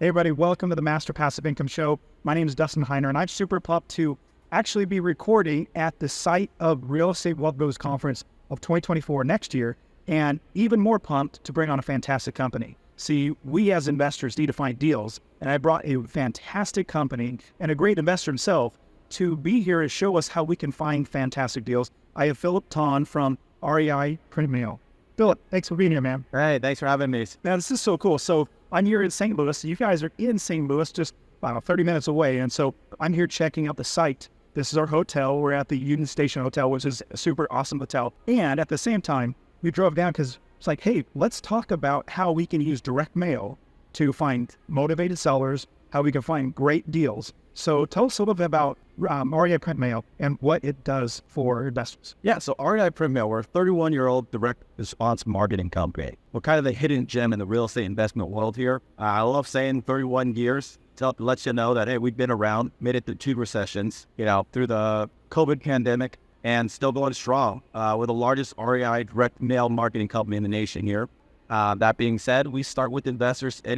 Hey everybody, welcome to the Master Passive Income Show. My name is Dustin Heiner, and I'm super pumped to actually be recording at the site of Real Estate Wealth Builders Conference of 2024 next year, and even more pumped to bring on a fantastic company. See, we as investors need to find deals, and I brought a fantastic company and a great investor himself to be here and show us how we can find fantastic deals. I have Philip Ton from REIPrintMail. Philip, thanks for being here, man. Hey, thanks for having me. Man, this is so cool. So I'm here in St. Louis. You guys are in St. Louis, just about 30 minutes away. And so I'm here checking out the site. This is our hotel. We're at the Union Station Hotel, which is a super awesome hotel. And at the same time, we drove down because it's like, hey, let's talk about how we can use direct mail to find motivated sellers, how we can find great deals. So tell us a little bit about REIPrintMail and what it does for investors. Yeah, so REIPrintMail, we're a 31-year-old direct response marketing company. We're kind of the hidden gem in the real estate investment world here. I love saying 31 years to let you know that, hey, we've been around, made it through 2 recessions, through the COVID pandemic, and still going strong. We're the largest REI direct mail marketing company in the nation here. That being said, we start with investors at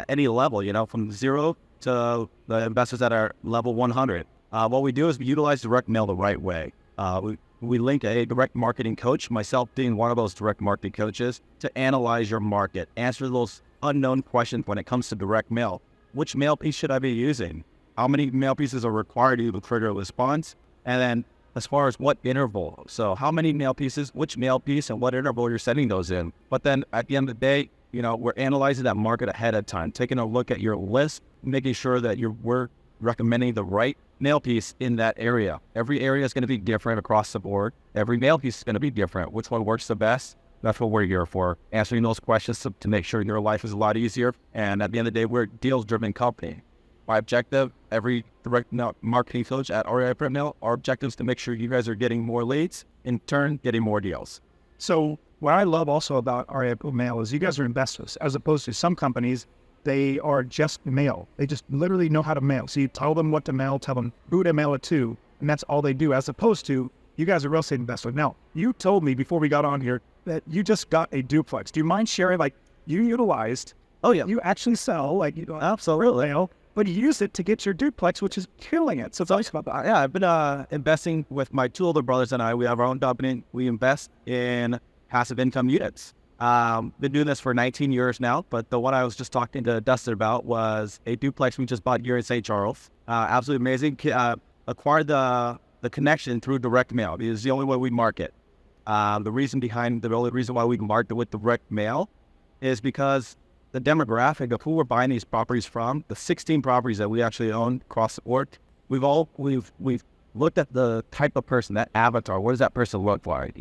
any level, from zero to the investors that are level 100. What we do is we utilize direct mail the right way. We link a direct marketing coach, myself being one of those direct marketing coaches, to analyze your market, answer those unknown questions when it comes to direct mail. Which mail piece should I be using? How many mail pieces are required to trigger a response? And then as far as what interval, so how many mail pieces, which mail piece, and what interval you're sending those in. But then at the end of the day, we're analyzing that market ahead of time, taking a look at your list, making sure that we're recommending the right mail piece in that area. Every area is going to be different across the board. Every mail piece is going to be different. Which one works the best? That's what we're here for, answering those questions to make sure your life is a lot easier. And at the end of the day, we're a deals-driven company. My objective, every direct marketing coach at REIPrintMail, our objective is to make sure you guys are getting more leads, in turn, getting more deals. So what I love also about REIPrintMail is you guys are investors, as opposed to some companies, they are just mail. They just literally know how to mail. So you tell them what to mail, tell them who to mail it to, and that's all they do, as opposed to you guys are real estate investors. Now, you told me before we got on here that you just got a duplex. Do you mind sharing, you utilized, you actually sell, absolutely, mail, but you use it to get your duplex, which is killing it. So tell us about that. Yeah, I've been investing with my 2 older brothers and I. We have our own company. We invest in passive income units. Been doing this for 19 years now, but the one I was just talking to Dustin about was a duplex we just bought here in St. Charles. Absolutely amazing. Acquired the connection through direct mail. It's the only way we market. The only reason why we market with direct mail is because the demographic of who we're buying these properties from, the 16 properties that we actually own across the board, we've looked at the type of person, that avatar. What does that person look like?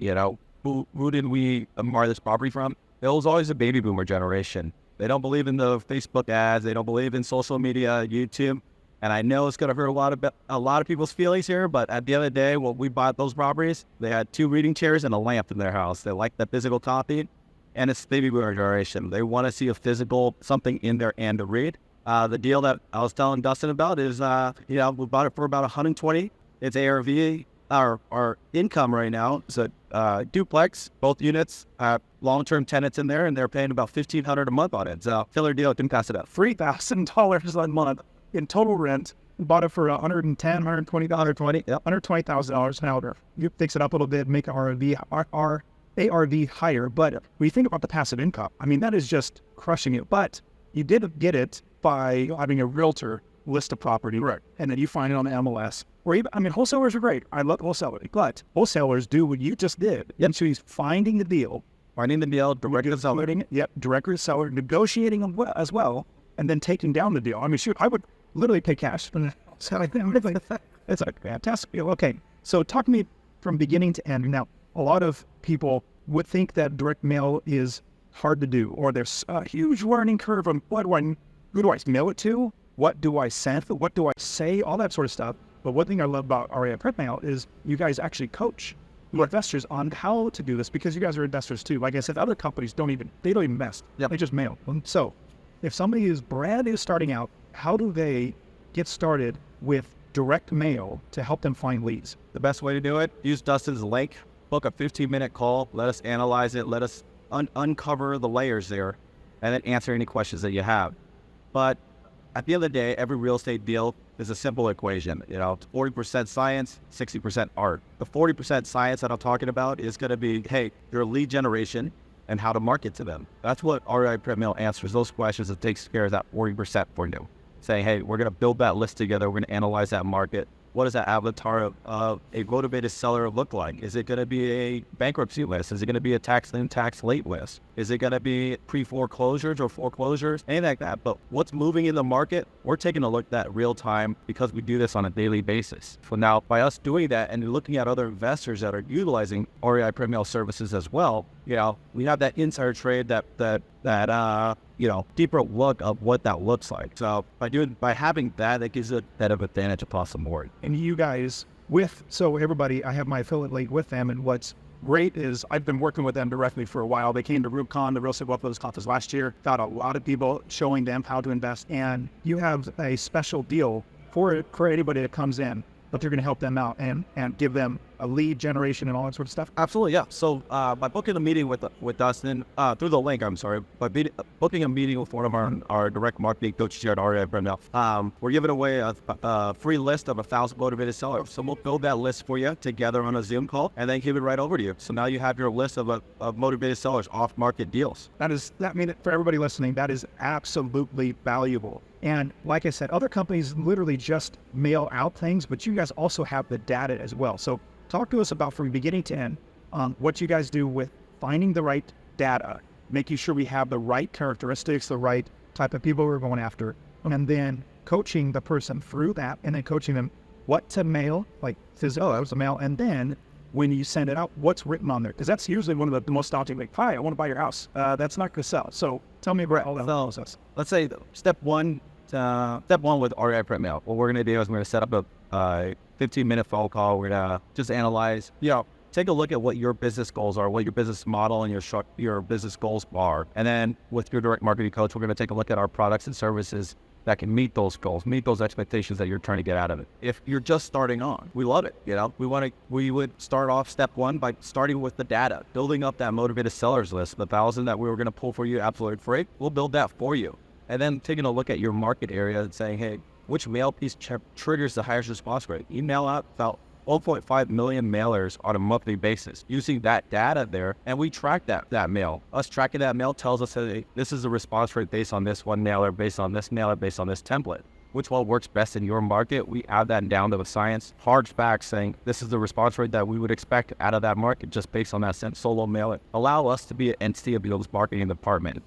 Who did we acquire this property from? It was always a baby boomer generation. They don't believe in the Facebook ads. They don't believe in social media, YouTube. And I know it's going to hurt a lot of people's feelings here, but at the end of the day, when we bought those properties, they had 2 reading chairs and a lamp in their house. They like the physical copy, and it's baby boomer generation. They want to see a physical something in their hand to read. The deal that I was telling Dustin about is, we bought it for about $120. It's ARV. Our income right now is a duplex, both units, long-term tenants in there, and they're paying about $1,500 a month on it. So killer deal, didn't pass it up. $3,000 a month in total rent. Bought it for $110,000, $120,000, Yep. $120,000 now. You fix it up a little bit, make our ARV higher. But when you think about the passive income, that is just crushing it. But you did get it by having a realtor list a property, Correct. And then you find it on the MLS. Or even, wholesalers are great. I love wholesalers, but wholesalers do what you just did. Yep. And so he's finding the deal, direct to the seller. Direct to the seller, negotiating them as well, and then taking down the deal. I would literally pay cash for that. So it's a fantastic deal. Okay, so talk to me from beginning to end. Now, a lot of people would think that direct mail is hard to do, or there's a huge learning curve on who do I mail it to? What do I send? What do I say? All that sort of stuff. But one thing I love about REIPrintMail is you guys actually coach investors on how to do this, because you guys are investors too. Like I said, other companies don't even invest. Yep. They just mail. So if somebody is brand new starting out, how do they get started with direct mail to help them find leads? The best way to do it, use Dustin's link, book a 15-minute call, let us analyze it, let us uncover the layers there, and then answer any questions that you have. But at the end of the day, every real estate deal is a simple equation. You know, 40% science, 60% art. The 40% science that I'm talking about is going to be, hey, your lead generation and how to market to them. That's what REIPrintMail answers those questions and takes care of that 40% for you. Saying, hey, we're going to build that list together. We're going to analyze that market. What does that avatar of a motivated seller look like? Is it going to be a bankruptcy list? Is it going to be a tax late list? Is it going to be pre-foreclosures or foreclosures? Anything like that. But what's moving in the market, we're taking a look at that real time because we do this on a daily basis. So now by us doing that and looking at other investors that are utilizing REIPrintMail services as well, you know, we have that insider trade, that you know, deeper look of what that looks like. So by having that, it gives a better advantage across the board. And you guys so everybody, I have my affiliate link with them, and what's great is I've been working with them directly for a while. They came to REIPcon, the Real Estate Wealth Builders Conference last year, got a lot of people showing them how to invest, and you have a special deal for anybody that comes in, but you're going to help them out and give them a lead generation and all that sort of stuff. Absolutely, yeah. So by booking a meeting with Dustin, through the link, by booking a meeting with one of our direct marketing coaches here at REIPrintMail, we're giving away a free list of 1,000 motivated sellers. So we'll build that list for you together on a Zoom call and then give it right over to you. So now you have your list of motivated sellers, off-market deals. For everybody listening, that is absolutely valuable. And like I said, other companies literally just mail out things, but you guys also have the data as well. So talk to us about, from beginning to end, what you guys do with finding the right data, making sure we have the right characteristics, the right type of people we're going after, and then coaching the person through that, and then coaching them what to mail, like says, oh, that was a mail, and then when you send it out, what's written on there? Because that's usually one of the most daunting, like, hi, I want to buy your house. That's not going to sell. So tell me about all that process. Let's say step one with REIPrintMail. What we're going to do is we're going to set up a 15-minute phone call. We're going to just analyze, take a look at what your business goals are, what your business model and your business goals are. And then with your direct marketing coach, we're going to take a look at our products and services that can meet those goals, meet those expectations that you're trying to get out of it. If you're just starting on, we love it. We would start off step one by starting with the data, building up that motivated sellers list, the 1,000 that we were going to pull for you absolutely free. We'll build that for you. And then taking a look at your market area and saying, hey, which mail piece triggers the highest response rate? You mail out about 1.5 million mailers on a monthly basis using that data there, and we track that mail. Us tracking that mail tells us, hey, this is the response rate based on this one mailer, based on this mailer, based on this template. Which one works best in your market? We add that down to the science, hard facts, saying this is the response rate that we would expect out of that market just based on that solo mailer. Allow us to be an entity of the marketing department,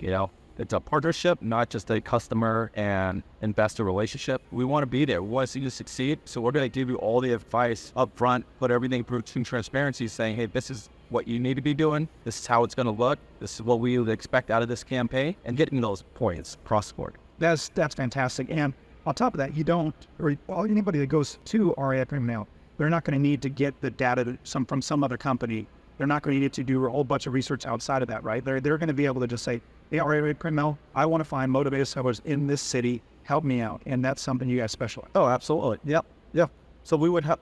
It's a partnership, not just a customer and investor relationship. We want to be there. We want to see you succeed. So we're going to give you all the advice up front, put everything through transparency, saying, hey, this is what you need to be doing. This is how it's going to look. This is what we would expect out of this campaign, and getting those points across the board. That's fantastic. And on top of that, anybody that goes to REIPrintMail, they're not going to need to get the data from some other company. They're not going to need to do a whole bunch of research outside of that, right? They're going to be able to just say, hey, REIPrintMail, I want to find motivated sellers in this city. Help me out. And that's something you guys specialize. Oh, absolutely. Yep. So we would have,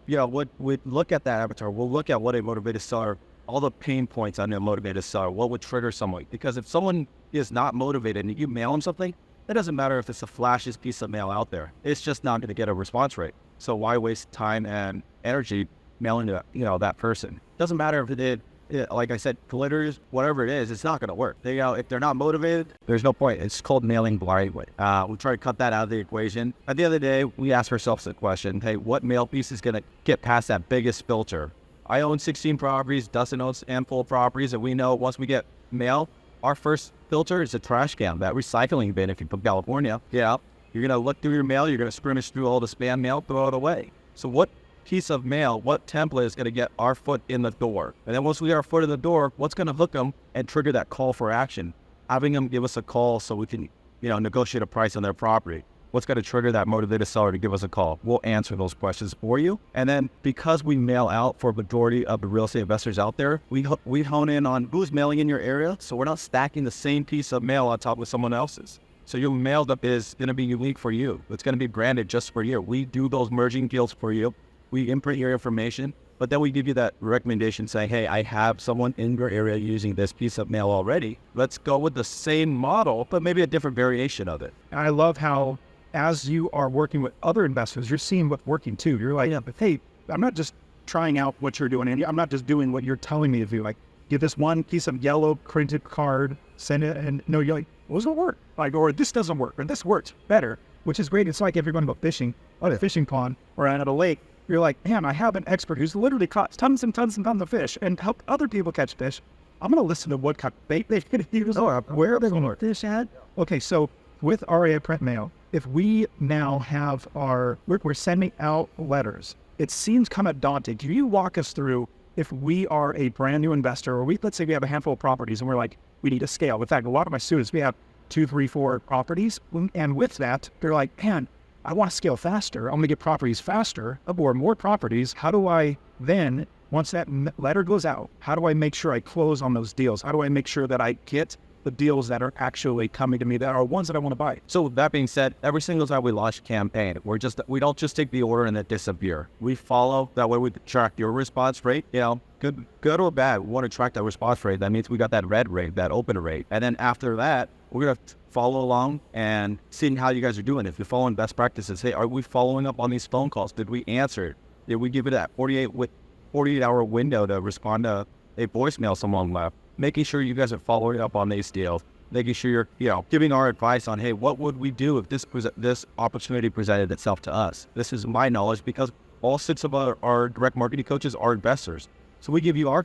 we'd look at that avatar. We'll look at what a motivated seller, all the pain points on a motivated seller, what would trigger someone. Because if someone is not motivated and you mail them something, it doesn't matter if it's the flashiest piece of mail out there. It's just not going to get a response rate. So why waste time and energy mailing to, that person? Doesn't matter if it did, like I said, glitters, whatever it is, it's not going to work. If they're not motivated, there's no point. It's called mailing blindly. We try to cut that out of the equation. At the end of the day, we ask ourselves the question, hey, what mail piece is going to get past that biggest filter? I own 16 properties. Dustin owns a handful of properties. And we know once we get mail, our first filter is a trash can, that recycling bin. If you're from California, you're going to look through your mail. You're going to scrimmage through all the spam mail, throw it away. So what piece of mail, what template is going to get our foot in the door? And then once we get our foot in the door, what's going to hook them and trigger that call for action? Having them give us a call so we can, negotiate a price on their property. What's going to trigger that motivated seller to give us a call? We'll answer those questions for you. And then because we mail out for a majority of the real estate investors out there, we hone in on who's mailing in your area. So we're not stacking the same piece of mail on top of someone else's. So your mail is going to be unique for you. It's going to be branded just for you. We do those merging deals for you. We imprint your information, but then we give you that recommendation saying, hey, I have someone in your area using this piece of mail already. Let's go with the same model, but maybe a different variation of it. I love how as you are working with other investors, you're seeing what's working too. You're like, hey, I'm not just trying out what you're doing, and I'm not just doing what you're telling me to do. Like, get this one piece of yellow printed card, send it, and no, you're like, well, this will work. Like, or this doesn't work, or this works better, which is great. It's like if you're going to go fishing on a fishing pond or at a lake, you're like, man, I have an expert who's literally caught tons and tons and tons of fish and helped other people catch fish. I'm going to listen to what kind of bait they can use. Where are they going to fish at? Okay, so with REIPrintMail, if we now have we're sending out letters, it seems kind of daunting. Can you walk us through, if we are a brand new investor, or let's say we have a handful of properties and we're like, we need to scale. In fact, a lot of my students, we have 2, 3, 4 properties. And with that, they're like, man, I want to scale faster. I'm going to get properties faster, or more properties. How do I then, once that letter goes out, how do I make sure I close on those deals? How do I make sure that I get the deals that are actually coming to me that are ones that I want to buy? So with that being said, every single time we launch a campaign, we don't just take the order and then disappear. We follow, that way we track your response rate. You know, good or bad, we want to track that response rate. That means we got that red rate, that open rate. And then after that, we're going to follow along and seeing how you guys are doing. If you're following best practices, hey, are we following up on these phone calls? Did we answer? Did we give it that 48-hour window to respond to a voicemail someone left? Making sure you guys are following up on these deals, making sure you're, giving our advice on, hey, what would we do if this opportunity presented itself to us? This is my knowledge, because all 6 of our direct marketing coaches are investors. So we give you our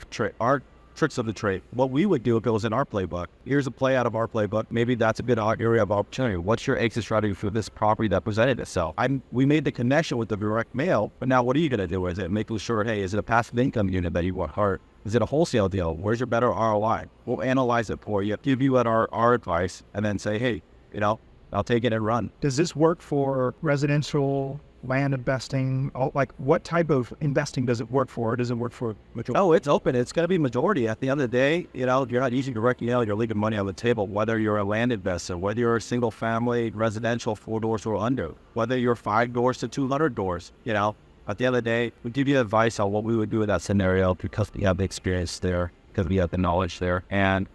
tricks of the trade. What we would do if it was in our playbook. Here's a play out of our playbook. Maybe that's a good area of opportunity. What's your exit strategy for this property that presented itself? We made the connection with the direct mail, but now what are you going to do? Is it making sure, hey, is it a passive income unit that you want hard? Is it a wholesale deal? Where's your better ROI? We'll analyze it for you, give you our advice, and then say, hey, I'll take it and run. Does this work for residential land investing? Like, what type of investing does it work for? Does it work for majority? Oh, it's open. It's going to be majority. At the end of the day, you're not using direct mail. You're leaving money on the table, whether you're a land investor, whether you're a single family residential 4 doors or under, whether you're 5 doors to 200 doors, At the end of the day, we give you advice on what we would do in that scenario, because we have the experience there, because we have the knowledge there. And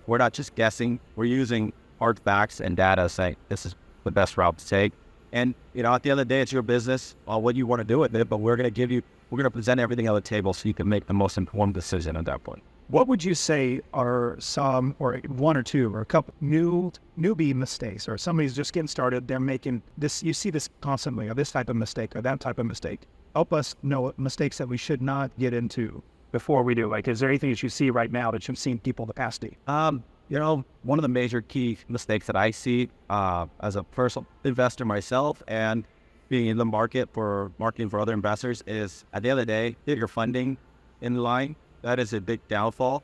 we're not just guessing. We're using hard facts and data saying this is the best route to take. And, at the end of the day, it's your business on what you want to do with it, but we're going to present everything on the table so you can make the most informed decision at that point. What would you say are some, or 1 or 2, or a couple newbie mistakes, or somebody's just getting started, they're making this, you see this constantly, or this type of mistake, or that type of mistake? Help us know mistakes that we should not get into before we do. Like, is there anything that you see right now that you've seen people in the past do? One of the major key mistakes that I see as a personal investor myself, and being in the market for marketing for other investors, is at the end of the day, get your funding in line. That is a big downfall.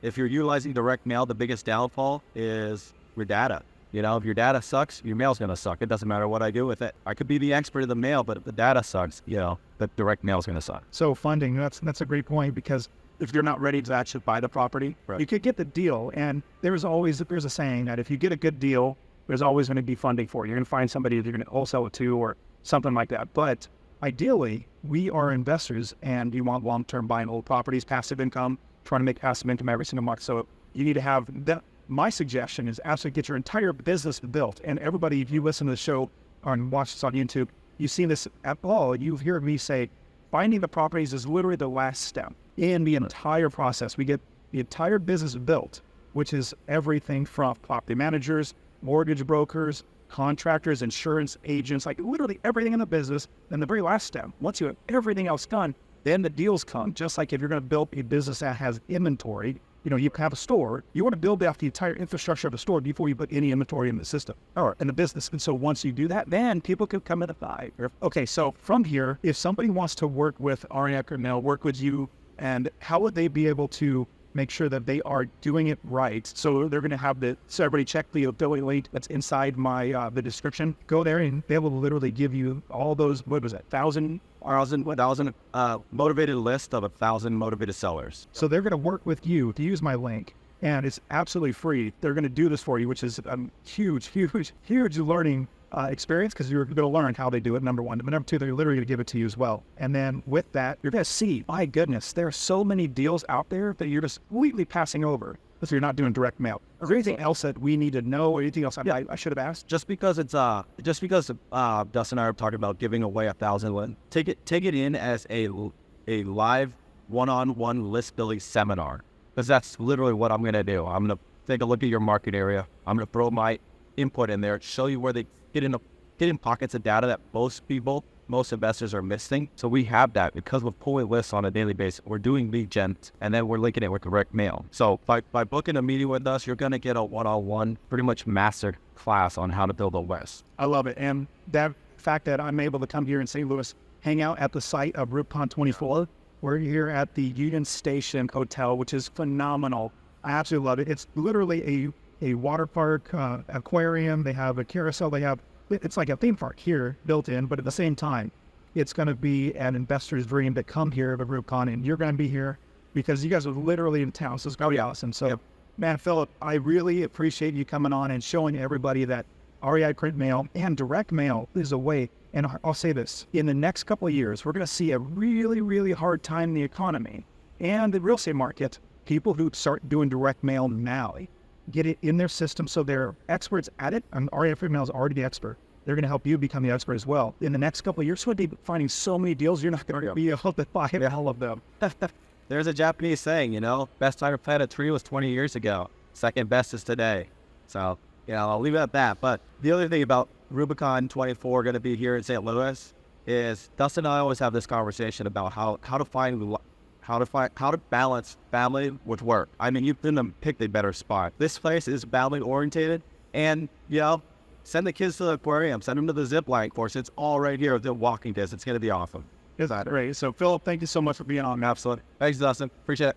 If you're utilizing direct mail, the biggest downfall is your data. If your data sucks, your mail's going to suck. It doesn't matter what I do with it. I could be the expert of the mail, but if the data sucks, the direct mail's going to suck. So funding, that's a great point, because if you're not ready to actually buy the property, right, you could get the deal. And there's a saying that if you get a good deal, there's always going to be funding for it. You're going to find somebody that you're going to wholesale it to, or something like that. But ideally, we are investors, and you want long-term buying old properties, passive income, trying to make passive income every single month. So you need to have that. My suggestion is actually get your entire business built. And everybody, if you listen to the show or watch this on YouTube, you've seen this at all. You've heard me say, finding the properties is literally the last step in the entire process. We get the entire business built, which is everything from property managers, mortgage brokers, contractors, insurance agents, like literally everything in the business. Then the very last step, once you have everything else done, then the deals come. Just like if you're going to build a business that has inventory, you have a store, you want to build out the entire infrastructure of the store before you put any inventory in the system or in the business. And so once you do that, then people can come in and buy. Okay, so from here, if somebody wants to work with REIPrintMail, work with you, and how would they be able to make sure that they are doing it right? So they're going to have so everybody check the affiliate link that's inside the description. Go there and they will literally give you all those, 1,000 motivated list of 1,000 motivated sellers. So they're going to work with you to use my link, and it's absolutely free. They're going to do this for you, which is a huge learning experience, because you're going to learn how they do it, number one. But number two, they're literally going to give it to you as well. And then with that, you're going to see, my goodness, there are so many deals out there that you're just completely passing over. So you're not doing direct mail. Is there anything else that we need to know, or anything else I should have asked? Just because Dustin and I are talking about giving away 1,000, take it in as a live one-on-one list building seminar, because that's literally what I'm going to do. I'm going to take a look at your market area. I'm going to throw my input in there, show you where they get in pockets of data that most investors are missing. So we have that because we're pulling lists on a daily basis. We're doing lead gen, and then we're linking it with direct mail. So by booking a meeting with us, you're going to get a one-on-one, pretty much mastered class on how to build a list. I love it. And that fact that I'm able to come here in St. Louis, hang out at the site of REIPcon 24. We're here at the Union Station Hotel, which is phenomenal. I absolutely love it. It's literally a water park, aquarium. They have a carousel. It's like a theme park here built in, but at the same time, it's going to be an investor's dream to come here to REIPcon, and you're going to be here because you guys are literally in town. So it's going to be awesome. So, man, Philip, I really appreciate you coming on and showing everybody that REIPrintMail and direct mail is a way. And I'll say this, in the next couple of years, we're going to see a really, really hard time in the economy and the real estate market. People who start doing direct mail now, get it in their system so they're experts at it, and REIPrintMail is already the expert. They're going to help you become the expert as well. In the next couple of years, you're going to be finding so many deals, you're not going to be able to buy all of them. There's a Japanese saying, best time to plant a tree was 20 years ago. Second best is today. So, I'll leave it at that. But the other thing about REIPcon 24 going to be here in St. Louis is Dustin and I always have this conversation about how to balance family with work. I mean, you couldn't pick a better spot. This place is family orientated, and send the kids to the aquarium, send them to the zip line course. It's all right here within walking distance. It's going to be awesome. Is that right? So, Philip, thank you so much for being on. Absolutely. Thanks, Dustin. Appreciate it.